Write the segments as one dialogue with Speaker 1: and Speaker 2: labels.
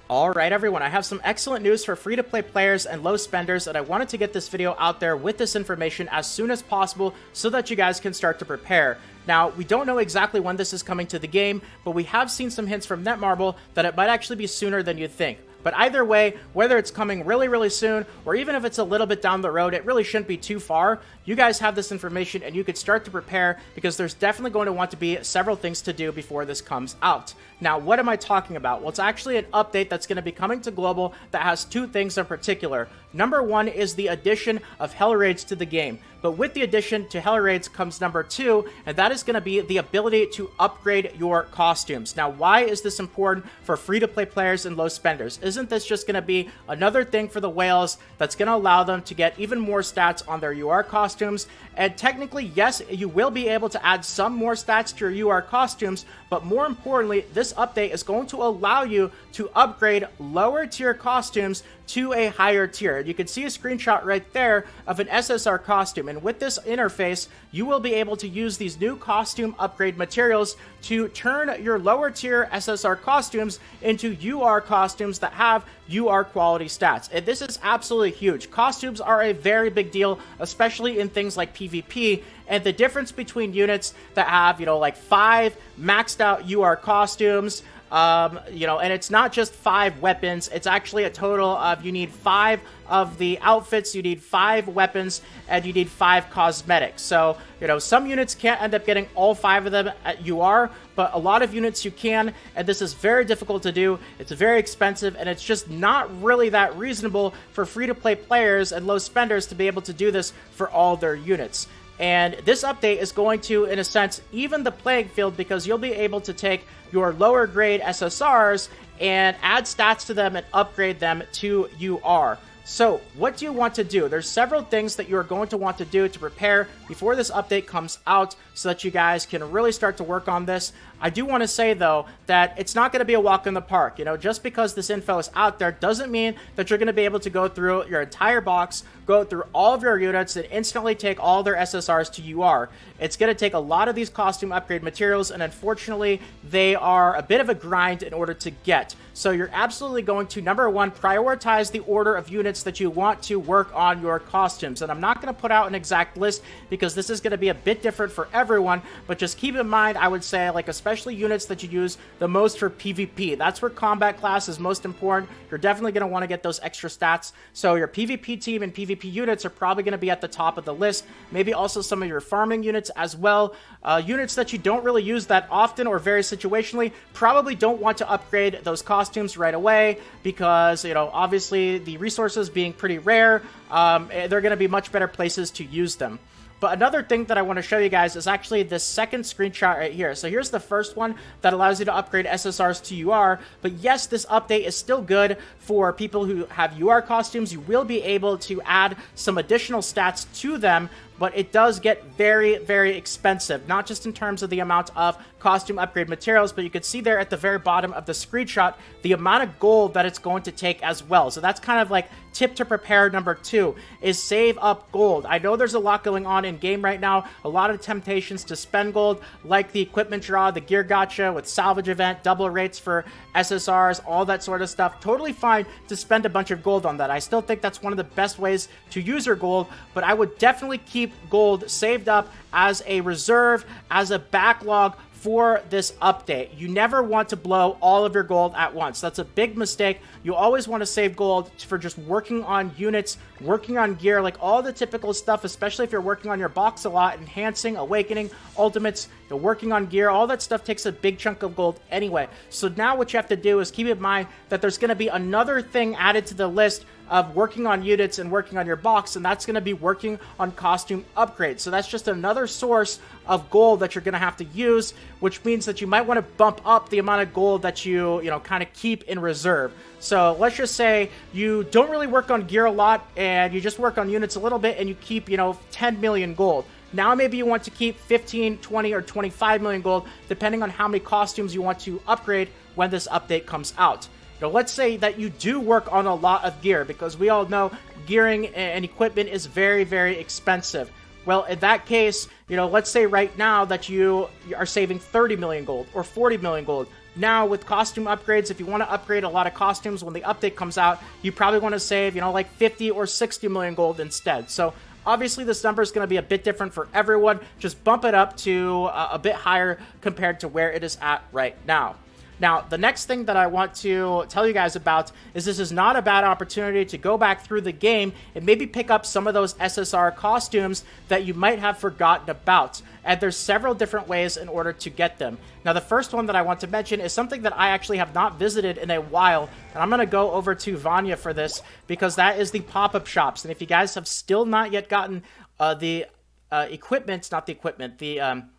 Speaker 1: Alright everyone, I have some excellent news for free-to-play players and low spenders, and I wanted to get this video out there with this information as soon as possible so that you guys can start to prepare. Now, we don't know exactly when this is coming to the game, but we have seen some hints from Netmarble that it might actually be sooner than you think. But either way, whether it's coming really soon, or even if it's a little bit down the road, it really shouldn't be too far. You guys have this information and you could start to prepare because there's definitely going to want to be several things to do before this comes out. Now, what am I talking about? Well, it's actually an update that's going to be coming to global that has two things in particular. Number one is the addition of Hell Raids to the game. But with the addition to Hell Raids comes number two, and that is going to be the ability to upgrade your costumes. Now, why is this important for free-to-play players and low spenders? Isn't this just going to be another thing for the whales that's going to allow them to get even more stats on their UR costumes? And technically, yes, you will be able to add some more stats to your UR costumes, but more importantly, this update is going to allow you to upgrade lower tier costumes to a higher tier. You can see a screenshot right there of an SSR costume, and with this interface, you will be able to use these new costume upgrade materials to turn your lower tier SSR costumes into UR costumes that have UR quality stats. And this is absolutely huge. Costumes are a very big deal, especially in things like PvP, and the difference between units that have, like 5 maxed out UR costumes, and it's not just 5 weapons, it's actually a total of, you need 5 of the outfits, you need 5 weapons, and you need 5 cosmetics. So, some units can't end up getting all 5 of them at UR, but a lot of units you can, and this is very difficult to do, it's very expensive, and it's just not really that reasonable for free-to-play players and low spenders to be able to do this for all their units. And this update is going to, in a sense, even the playing field, because you'll be able to take your lower grade SSRs and add stats to them and upgrade them to UR. So, what do you want to do? There's several things that you're going to want to do to prepare before this update comes out so that you guys can really start to work on this. I do want to say, though, that it's not going to be a walk in the park. Just because this info is out there doesn't mean that you're going to be able to go through your entire box, go through all of your units, and instantly take all their SSRs to UR. It's going to take a lot of these costume upgrade materials, and unfortunately, they are a bit of a grind in order to get. So you're absolutely going to, number one, prioritize the order of units that you want to work on your costumes. And I'm not going to put out an exact list because this is going to be a bit different for everyone, but just keep in mind, I would say, especially units that you use the most for PvP. That's where combat class is most important. You're definitely going to want to get those extra stats. So your PvP team and PvP units are probably going to be at the top of the list. Maybe also some of your farming units as well. Units that you don't really use that often or very situationally probably don't want to upgrade those costumes right away because, obviously the resources being pretty rare, they're going to be much better places to use them. But another thing that I want to show you guys is actually this second screenshot right here. So here's the first one that allows you to upgrade SSRs to UR. But yes, this update is still good for people who have UR costumes. You will be able to add some additional stats to them, but it does get very expensive, not just in terms of the amount of costume upgrade materials, but you can see there at the very bottom of the screenshot the amount of gold that it's going to take as well. So that's kind of like tip to prepare number 2 is save up gold. I know there's a lot going on in game right now, a lot of temptations to spend gold, like the equipment draw, the gear gacha with salvage event, double rates for SSRs, all that sort of stuff. Totally fine to spend a bunch of gold on that. I still think that's one of the best ways to use your gold, but I would definitely keep gold saved up as a reserve, as a backlog for this update. You never want to blow all of your gold at once. That's a big mistake. You always want to save gold for just working on units, working on gear, like all the typical stuff, especially if you're working on your box a lot, enhancing, awakening, ultimates, you're working on gear, all that stuff takes a big chunk of gold anyway. So now what you have to do is keep in mind that there's going to be another thing added to the list of working on units and working on your box, and that's going to be working on costume upgrades. So that's just another source of gold that you're going to have to use, which means that you might want to bump up the amount of gold that you kind of keep in reserve. So let's just say you don't really work on gear a lot and you just work on units a little bit and you keep 10 million gold. Now maybe you want to keep 15, 20, or 25 million gold, depending on how many costumes you want to upgrade when this update comes out. Let's say that you do work on a lot of gear, because we all know gearing and equipment is very expensive. Well, in that case, let's say right now that you are saving 30 million gold or 40 million gold. Now, with costume upgrades, if you want to upgrade a lot of costumes when the update comes out, you probably want to save, you know, like 50 or 60 million gold instead. So obviously this number is going to be a bit different for everyone. Just bump it up to a bit higher compared to where it is at right now. Now, the next thing that I want to tell you guys about is this is not a bad opportunity to go back through the game and maybe pick up some of those SSR costumes that you might have forgotten about. And there's several different ways in order to get them. Now, the first one that I want to mention is something that I actually have not visited in a while, and I'm going to go over to Vanya for this because that is the pop-up shops. And if you guys have still not yet gotten the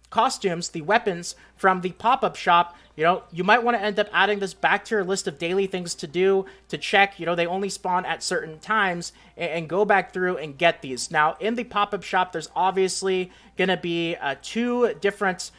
Speaker 1: costumes, the weapons from the pop-up shop, you know, you might want to end up adding this back to your list of daily things to do, to check, you know, they only spawn at certain times, and go back through and get these. Now, in the pop-up shop, there's obviously going to be two different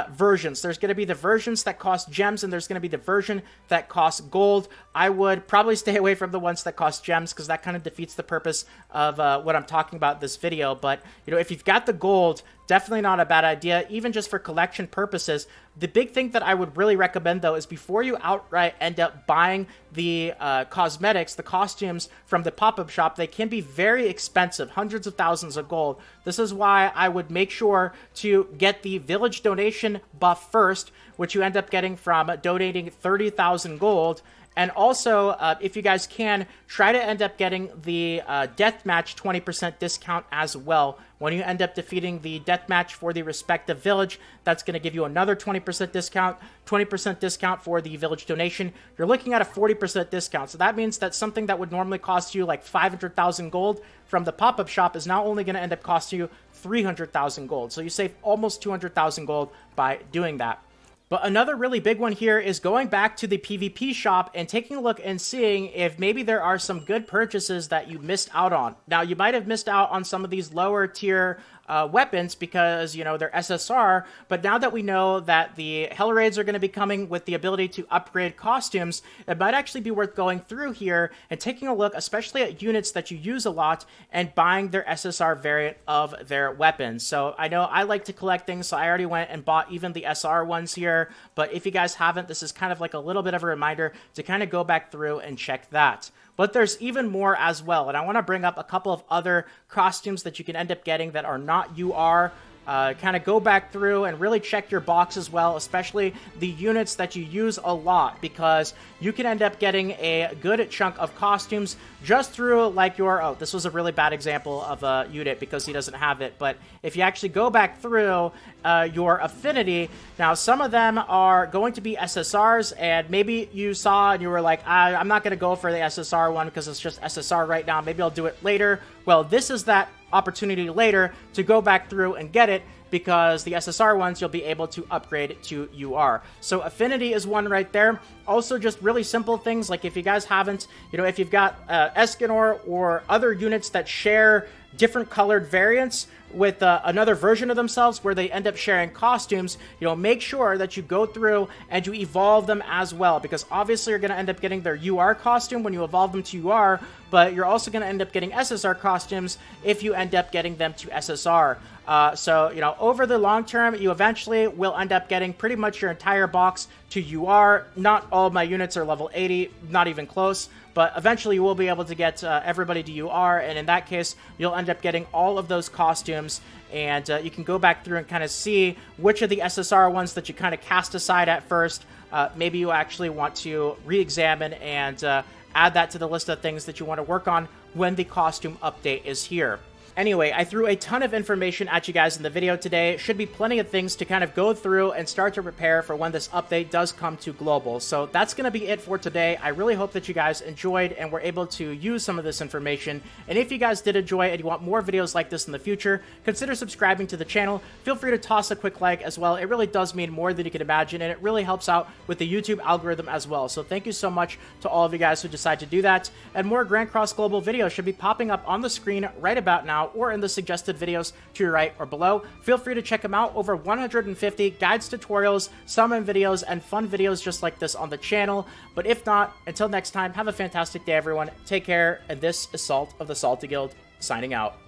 Speaker 1: versions. There's going to be the versions that cost gems, and there's going to be the version that costs gold. I would probably stay away from the ones that cost gems because that kind of defeats the purpose of what I'm talking about in this video. But, you know, if you've got the gold, definitely not a bad idea, even just for collection purposes. The big thing that I would really recommend, though, is before you outright end up buying the cosmetics, the costumes from the pop-up shop, they can be very expensive, hundreds of thousands of gold. This is why I would make sure to get the village donation buff first, which you end up getting from donating 30,000 gold. And also, if you guys can, try to end up getting the deathmatch 20% discount as well. When you end up defeating the deathmatch for the respective village, that's going to give you another 20% discount, 20% discount for the village donation. You're looking at a 40% discount. So that means that something that would normally cost you like 500,000 gold from the pop-up shop is now only going to end up costing you 300,000 gold. So you save almost 200,000 gold by doing that. But another really big one here is going back to the PvP shop and taking a look and seeing if maybe there are some good purchases that you missed out on. Now, you might have missed out on some of these lower tier weapons because, you know, they're SSR, but now that we know that the Hell Raids are going to be coming with the ability to upgrade costumes, it might actually be worth going through here and taking a look, especially at units that you use a lot, and buying their SSR variant of their weapons. So I know I like to collect things, so I already went and bought even the SR ones here, but if you guys haven't, this is kind of like a little bit of a reminder to kind of go back through and check that. But there's even more as well, and I want to bring up a couple of other costumes that you can end up getting that are not UR. Kind of go back through and really check your box as well, especially the units that you use a lot, because you can end up getting a good chunk of costumes just through like your, oh, this was a really bad example of a unit because he doesn't have it, but if you actually go back through your Affinity, now some of them are going to be SSRs, and maybe you saw and you were like, I'm not going to go for the SSR one because it's just SSR right now, maybe I'll do it later. Well, this is that opportunity later to go back through and get it, because the SSR ones you'll be able to upgrade to UR. So Affinity is one right there. Also, just really simple things like if you guys haven't, you know, if you've got Escanor or other units that share different colored variants with another version of themselves where they end up sharing costumes, you know, make sure that you go through and you evolve them as well, because obviously you're going to end up getting their UR costume when you evolve them to UR, but you're also going to end up getting SSR costumes if you end up getting them to SSR. So, you know, over the long term, you eventually will end up getting pretty much your entire box to UR. Not all of my units are level 80, not even close, but eventually you will be able to get everybody to UR, and in that case, you'll end up getting all of those costumes, and you can go back through and kind of see which of the SSR ones that you kind of cast aside at first, maybe you actually want to re-examine and add that to the list of things that you want to work on when the costume update is here. Anyway, I threw a ton of information at you guys in the video today. Should be plenty of things to kind of go through and start to prepare for when this update does come to global. So that's going to be it for today. I really hope that you guys enjoyed and were able to use some of this information. And if you guys did enjoy and you want more videos like this in the future, consider subscribing to the channel. Feel free to toss a quick like as well. It really does mean more than you can imagine, and it really helps out with the YouTube algorithm as well. So thank you so much to all of you guys who decide to do that. And more Grand Cross Global videos should be popping up on the screen right about now, or in the suggested videos to your right or below. Feel free to check them out. Over 150 guides, tutorials, summon videos, and fun videos just like this on the channel. But if not, until next time, have a fantastic day, everyone. Take care, and this is Salt of the Salty Guild, signing out.